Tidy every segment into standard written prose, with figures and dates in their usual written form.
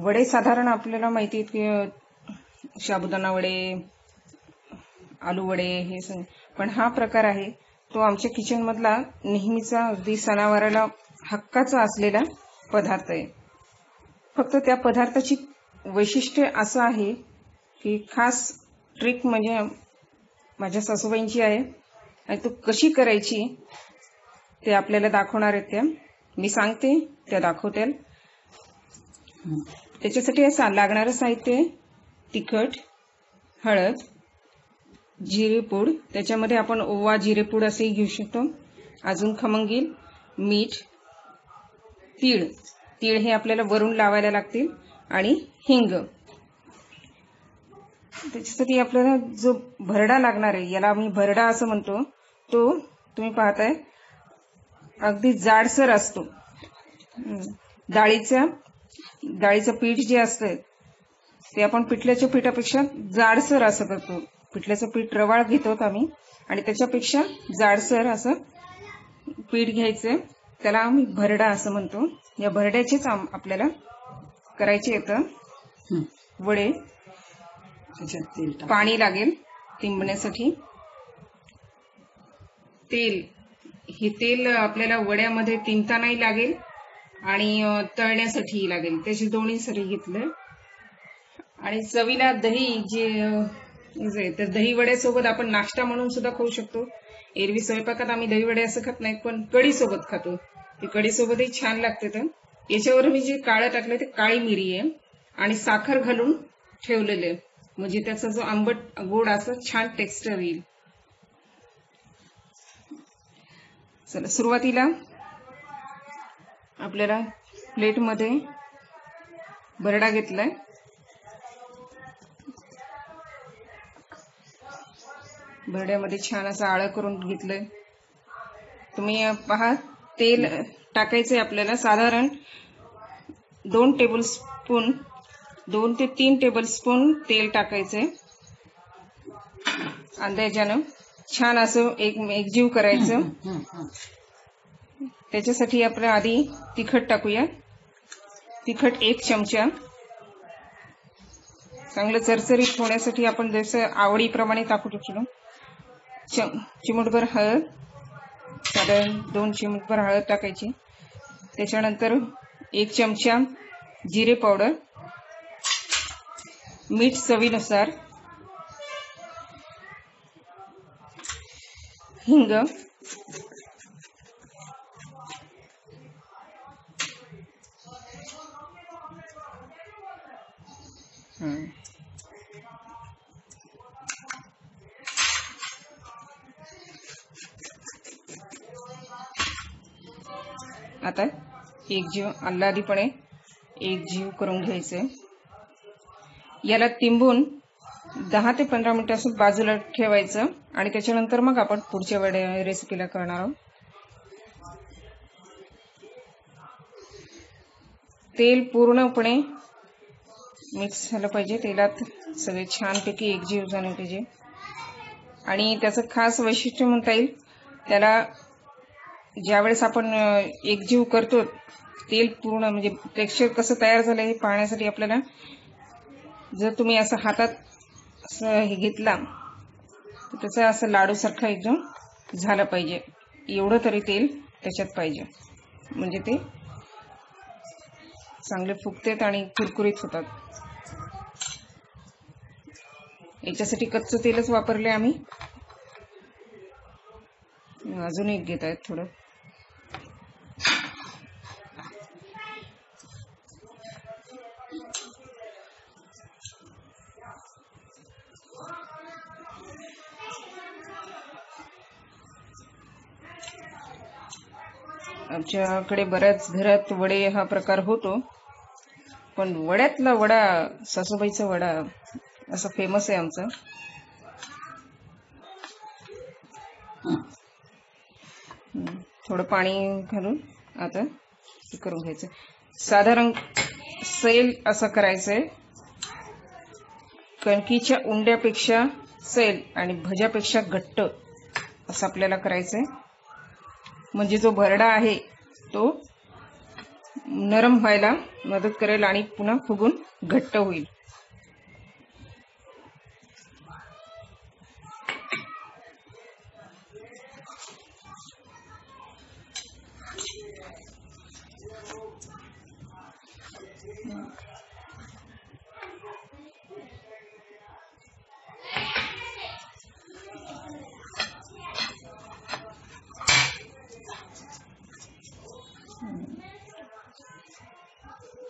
वडे साधारण आपल्याला माहिती आहेत की साबुदाणा वडे, आलू वडे हे पण हा प्रकार आहे तो आमच्या किचन मधला नेहमीचा अगदी सणावाराला हक्काचा असलेला पदार्थ आहे। फक्त त्या पदार्थाची वैशिष्ट्य असं आहे की खास ट्रिक म्हणजे माझ्या सासूबाईंची आहे आणि तो कशी करायची ते आपल्याला दाखवणार आहेत त्या। मी सांगते त्या दाखवतील। त्याच्यासाठी असं लागणारं साहित्य तिखट, हळद, जिरेपूड, त्याच्यामध्ये आपण ओवा जिरेपूड असेही घेऊ शकतो, अजून खमंगील, मीठ, तीळ हे आपल्याला वरून लावायला लागतील आणि हिंग। त्याच्यासाठी आपल्याला जो भरडा लागणार आहे याला आम्ही भरडा असं म्हणतो, तो तुम्ही पाहताय अगदी जाडसर असतो। डाळीचं पीठ जे असतं ते आपण पिठल्याच्या पीठापेक्षा जाडसर असं करतो। पिठल्याचं पीठ रवाळ घेतो आम्ही आणि त्याच्यापेक्षा जाडसर असं पीठ घ्यायचं, त्याला आम्ही भरडा असं म्हणतो। या भरड्याचेच आपल्याला करायचे येतं वडे। पाणी लागेल तिंबण्यासाठी, हे तेल आपल्याला वड्यामध्ये तिंबतानाही लागेल आणि तळण्यासाठीही लागेल, त्याचे दोन्हीसाठी घेतलं। आणि चवीला दही जे तर दही वड्यासोबत आपण नाश्ता म्हणून सुद्धा खाऊ शकतो। एरवी स्वयंपाकात आम्ही दही वडे असं खात नाहीत, पण कढी सोबत खातो, ते कढी सोबतही छान लागते। तर याच्यावर मी जे काळं टाकलं ते काळी मिरी आहे आणि साखर घालून ठेवलेले, म्हणजे त्याचा जो आंबट गोड असं छान टेक्स्चर येईल। चला सुरुवातीला आपल्याला प्लेटमध्ये भरडा घेतलाय, भरड्यामध्ये छान असं आळं करून घेतलंय। तुम्ही पहा तेल टाकायचंय आपल्याला साधारण 2 ते 3 टेबलस्पून तेल टाकायचंय। अंदाजानं छान असं एकजीव करायचं। त्याच्यासाठी आपण आधी तिखट टाकूया। तिखट 1 चमचा, चांगलं चरचरीत होण्यासाठी आपण जसं आवडीप्रमाणे टाकू शकतो। चिमूटभर हळद, साधारण 2 चिमूटभर हळद टाकायची। त्याच्यानंतर 1 चमचा जिरे पावडर, मीठ चवीनुसार, हिंग, आता एकजीव आल्हादीपणे एकजीव करून घ्यायचे। याला तिंबून 10 ते 15 मिनिटांसाठी बाजूला ठेवायचं आणि त्याच्यानंतर मग आपण पुढच्या रेसिपीला करणार आहोत। तेल पूर्णपणे मिक्स झालं पाहिजे, तेलात सगळे छानपैकी एकजीव झाले पाहिजे। आणि त्याचं खास वैशिष्ट्य म्हणता येईल, त्याला ज्यावेळेस आपण एकजीव करतो तेल पूर्ण म्हणजे टेक्स्चर कसं तयार झालं हे पाहण्यासाठी आपल्याला जर तुम्ही असं हातात असं हे घेतला तर त्याचं असं लाडूसारखं एकदम झालं पाहिजे, एवढं तरी तेल त्याच्यात पाहिजे, म्हणजे ते चांगले फुगतात आणि कुरकुरीत होतात। याच्यासाठी कच्चं तेलच वापरले आम्ही। अजून एक घेत आहेत थोडं। आमच्याकडे बऱ्याच घरात वडे हा प्रकार होतो, पण वड्यातला वडा, सासूबाईचा वडा असं फेमस आहे आमचा। थोडं पाणी घालून आता हे करून घ्यायचं। साधारण सैल असं करायचंय, कणकीच्या उंड्यापेक्षा सैल आणि भज्यापेक्षा घट्ट असं आपल्याला करायचंय, म्हणजे जो भरडा आहे तो नरम व्हायला मदत करेल आणि पुन्हा फुगून घट्ट होईल.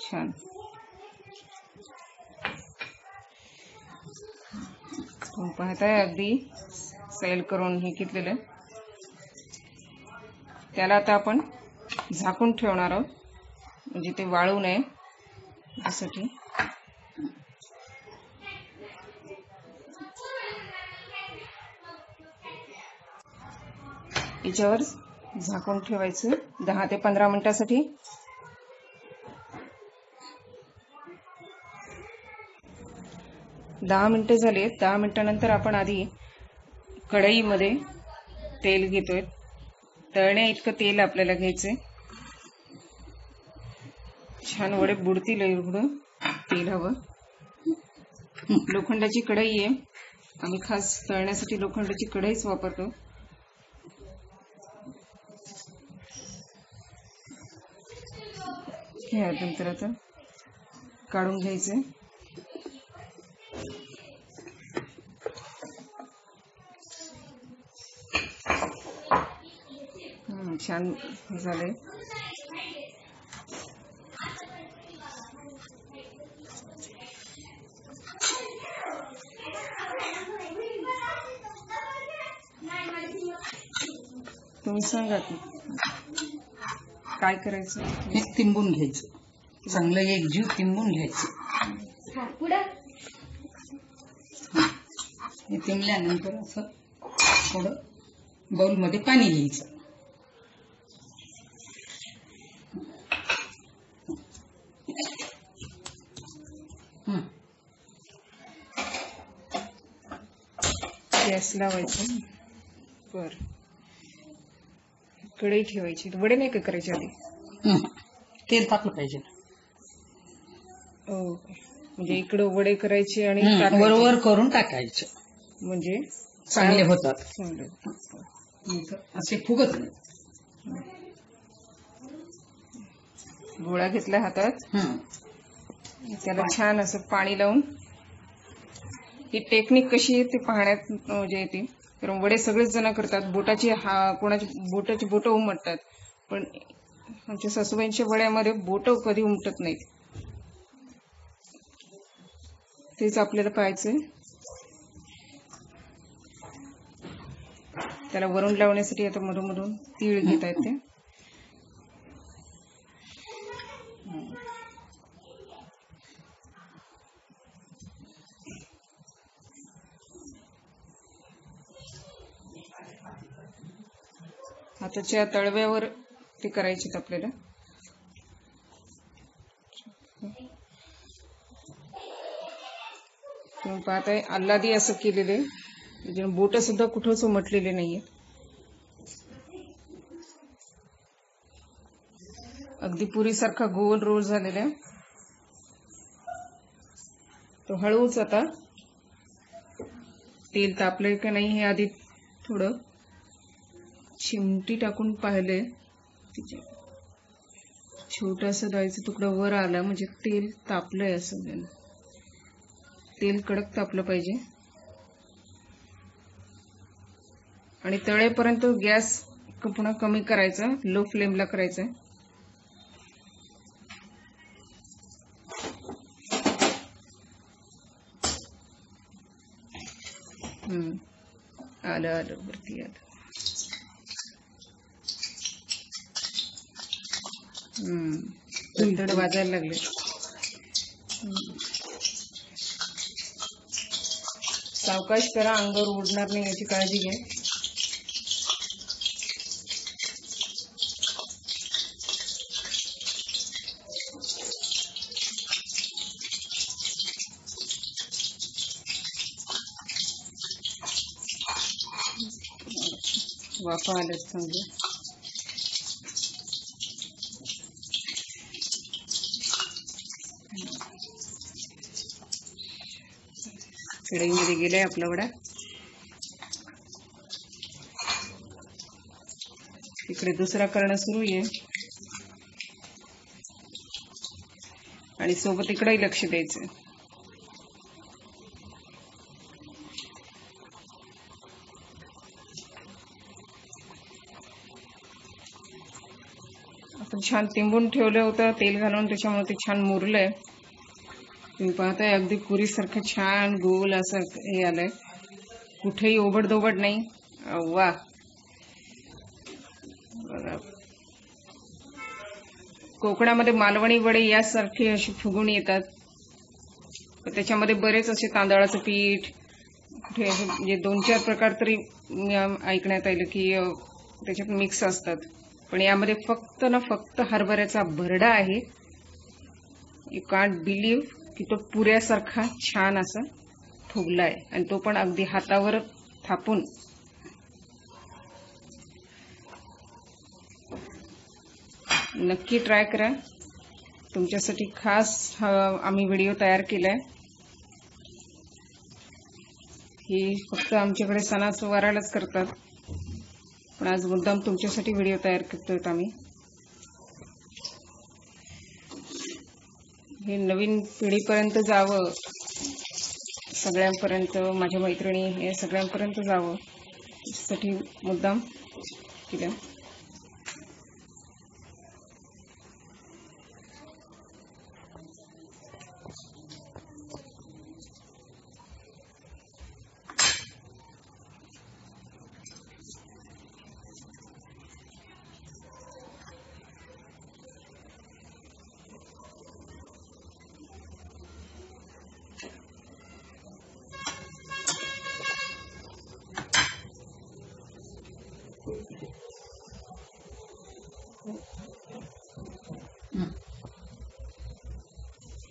छान. तुम्ही पाहताय अगदी सैल करून हे घेतलेलं. त्याला आता आपण झाकून ठेवणार आहोत म्हणजे ते वाळू नये यासाठी. याच्यावर झाकून ठेवायचं 10 ते 15 मिनिटासाठी. दहा मिनिटं झाले. 10 मिनिटानंतर आपण आधी कढईमध्ये तेल घेतोय. तळण्या इतकं तेल आपल्याला घ्यायचंय. छान वडे बुडतील एवढं तेल हवं. लोखंडाची कढई आहे. आम्ही खास तळण्यासाठी लोखंडाची कढईच वापरतो. हे नंतर आता काढून घ्यायचंय. छान झालंय. तुम्ही सांगा की काय करायचं. हे तिंबून घ्यायचं. चांगलं एक जीव तिंबून घ्यायचं. हे तिंबल्यानंतर असं थोडं बाउलमध्ये पाणी घ्यायचं. गॅस लावायचं. बर कढई ठेवायची. वडे नाही का करायचे आधी. तेल टाकलं पाहिजे. म्हणजे इकडं वडे करायचे आणि वर करून टाकायचे म्हणजे चांगले होतात. चांगले असे फुगत नाही. गोळा घेतला हातात. त्याला छान असं पाणी लावून. ही टेक्निक कशी आहे ते पाहण्यात म्हणजे येते. कारण वडे सगळेच जण करतात. कोणाची बोटाची बोटं उमटतात. पण आमच्या सासूबाईंच्या वड्यामध्ये बोटं कधी उमटत नाहीत. तेच आपल्याला पाहायचंय. त्याला वरून लावण्यासाठी आता मधून तीळ घेत आहेत ते. हाताच्या तळव्यावर ते करायचे आपल्याला. तुम्ही पाहताय आल्हादी असं केलेले. बोट सुद्धा कुठंच उमटलेले नाहीये. अगदी पुरीसारखा गोल रोल झालेला. तो हळूच आता तेल तापलंय का नाही हे आधी थोडं चिमटी टाकून पाहिले. छोटासा डाळीचा तुकडा वर आला म्हणजे तेल तापलंय असं. तेल कडक तापलं पाहिजे. आणि तळेपर्यंत गॅस पुन्हा कमी करायचा. लो फ्लेमला करायचा. आलं वरती आलं. धडधड वाजायला लागले. सावकाश करा. अंगावर उडणार नाही याची काळजी घ्या. वाफा आल्यात चांगल्या. कढईमध्ये गेलाय आपला वडा. इकडे दुसरा करणं सुरू आहे आणि सोबत इकडेही लक्ष द्यायचं. आपण छान तिंबून ठेवलं होतं तेल घालून, त्याच्यामुळे ते छान मुरलंय. तुम्ही पाहताय अगदी पुरीसारखं छान गोल असं हे आलंय, कुठेही ओबडधोबड नाही. वा बघा, कोकणामध्ये मालवणी वडे यासारखे असे फुगून येतात. त्याच्यामध्ये बरेच असे तांदळाचं पीठ, कुठे असे म्हणजे 2-4 प्रकार तरी ऐकण्यात आलं की त्याच्यात मिक्स असतात. पण यामध्ये फक्त हरभऱ्याचा भरडा आहे. यू कांट बिलीव्ह की तो पुऱ्यासारखा छान असा फुगलाय, आणि तो पण अगदी हातावर थापून. नक्की ट्राय करा. तुमच्यासाठी खास आम्ही व्हिडिओ तयार केलाय. ही फक्त आमच्याकडे सणासुवारालाच करतात, पण आज मुद्दाम तुमच्यासाठी व्हिडिओ तयार करतोय आम्ही. हे नवीन पिढीपर्यंत जावं, सगळ्यांपर्यंत, माझ्या मैत्रिणी हे सगळ्यांपर्यंत जावं, यासाठी मुद्दाम केलं.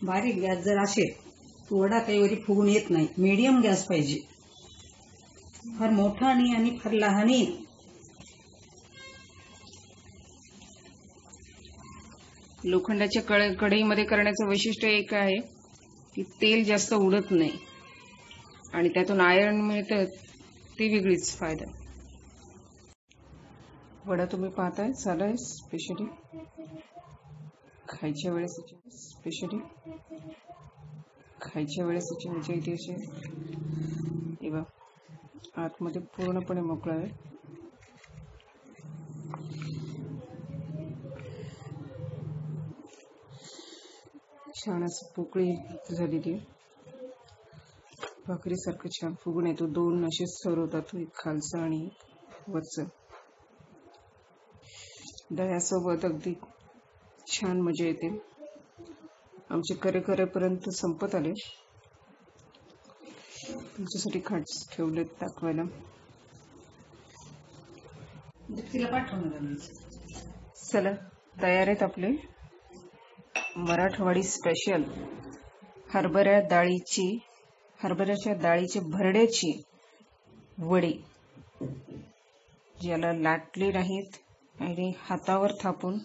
बारीक गॅस जर असेल तर वडा काही वरी फुगून येत नाही. मीडियम गॅस पाहिजे, फार मोठा नाही आणि फार लहान नाही. लोखंडाच्या कढईमध्ये करण्याचं वैशिष्ट्य एक आहे की तेल जास्त उडत नाही आणि त्यातून आयर्न मिळतं, ती वेगळीच फायदा. वडा तुम्ही पाहताय झालाय स्पेशली खायच्या वेळेस म्हणजे इथे असे हे बघ, आतमध्ये पूर्णपणे मोकळा आहे. छान असं पोकळी झालेली, भाकरीसारखं छान फुगून येतो. 2 असे स्तर होतात, एक खालचं आणि वरचं. दह्यासोबत अगदी छान मजा येते. आमचे करेपर्यंत संपत आले, तुमच्यासाठी खास ठेवले दाखवायला. चला, तयार आहेत आपले मराठवाडी स्पेशल हरभऱ्याच्या डाळीची भरड्याची वडी, ज्याला लाटले नाहीत आणि हातावर थापून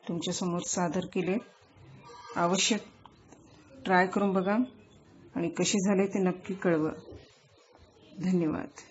तुमच्या समोर सादर केले. अवश्य ट्राय करून बघा आणि कसे झाले ते नक्की कळवा. धन्यवाद.